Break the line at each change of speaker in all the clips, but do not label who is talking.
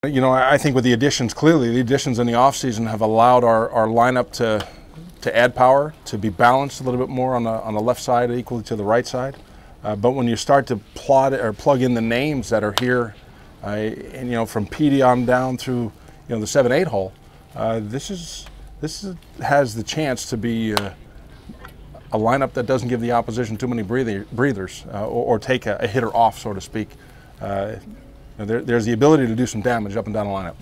You know, I think with the additions, clearly the additions in the offseason have allowed our lineup to add power, to be balanced a little bit more on the left side equally to the right side. But when you start to plot or plug in the names that are here, and you know, from PD on down through the 7-8 hole, this has the chance to be a lineup that doesn't give the opposition too many breathers or take a hitter off, so to speak. There's the ability to do some damage up and down the lineup.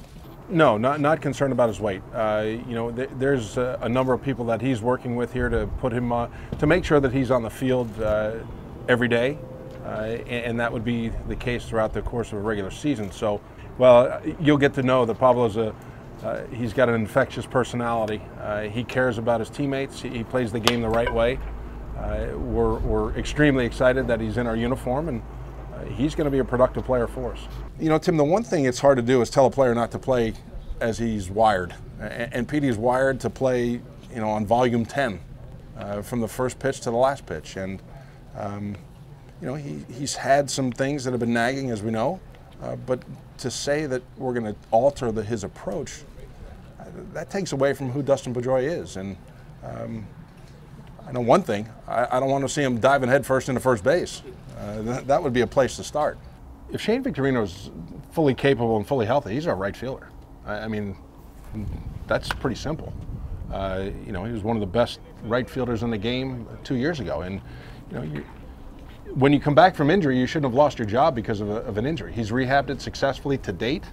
No, not concerned about his weight. You know, there's a number of people that he's working with here to put him to make sure that he's on the field every day, and that would be the case throughout the course of a regular season. So, well, you'll get to know that Pablo's he's got an infectious personality. He cares about his teammates. He plays the game the right way. We're extremely excited that he's in our uniform, and he's going to be a productive player for us. You know, Tim, the one thing it's hard to do is tell a player not to play as he's wired. And Petey is wired to play, you know, on volume 10 from the first pitch to the last pitch. And, you know, he's had some things that have been nagging, as we know. But to say that we're going to alter his approach, that takes away from who Dustin Pedroia is. And I know one thing, I don't want to see him diving headfirst into first base. That would be a place to start. If Shane Victorino is fully capable and fully healthy, he's our right fielder. I mean, that's pretty simple. You know, he was one of the best right fielders in the game 2 years ago. And, you know, when you come back from injury, you shouldn't have lost your job because of an injury. He's rehabbed it successfully to date.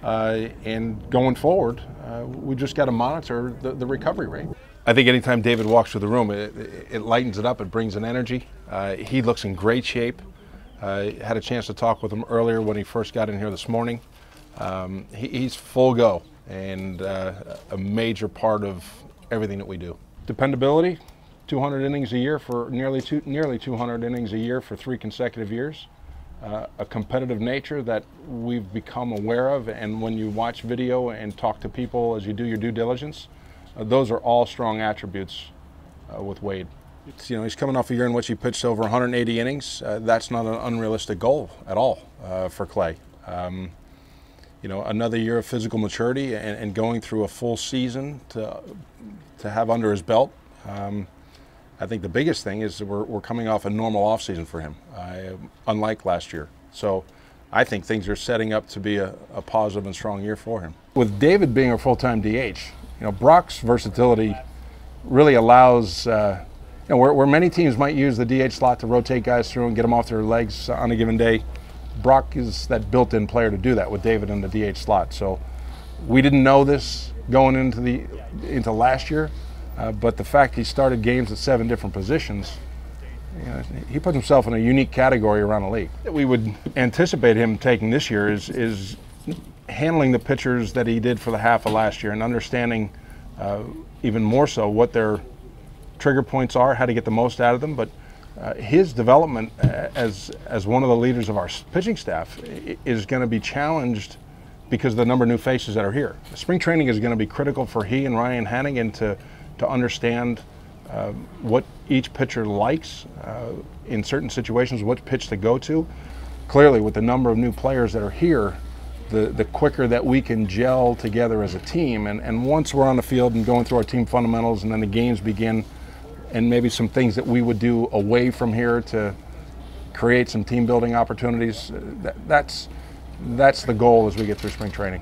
And going forward, we just got to monitor the recovery rate. I think anytime David walks through the room, it lightens it up, it brings an energy. He looks in great shape. Had a chance to talk with him earlier when he first got in here this morning. He's full go and a major part of everything that we do. Dependability, 200 innings a year for nearly 200 innings a year for 3 consecutive years. A competitive nature that we've become aware of, and when you watch video and talk to people as you do your due diligence, those are all strong attributes with Wade. You know, he's coming off a year in which he pitched over 180 innings. That's not an unrealistic goal at all for Clay. You know, another year of physical maturity and going through a full season to have under his belt. I think the biggest thing is we're coming off a normal offseason for him, unlike last year. So I think things are setting up to be a positive and strong year for him. With David being a full-time DH, you know, Brock's versatility really allows, you know, where many teams might use the DH slot to rotate guys through and get them off their legs on a given day, Brock is that built-in player to do that with David in the DH slot. So we didn't know this going into last year. But the fact he started games at 7 different positions, you know, he puts himself in a unique category around the league. What we would anticipate him taking this year is handling the pitchers that he did for the half of last year and understanding even more so what their trigger points are, how to get the most out of them. But his development as one of the leaders of our pitching staff is going to be challenged because of the number of new faces that are here. Spring training is going to be critical for he and Ryan Hannigan to understand what each pitcher likes in certain situations, what pitch to go to. Clearly, with the number of new players that are here, the quicker that we can gel together as a team. And once we're on the field and going through our team fundamentals and then the games begin, and maybe some things that we would do away from here to create some team building opportunities, that's the goal as we get through spring training.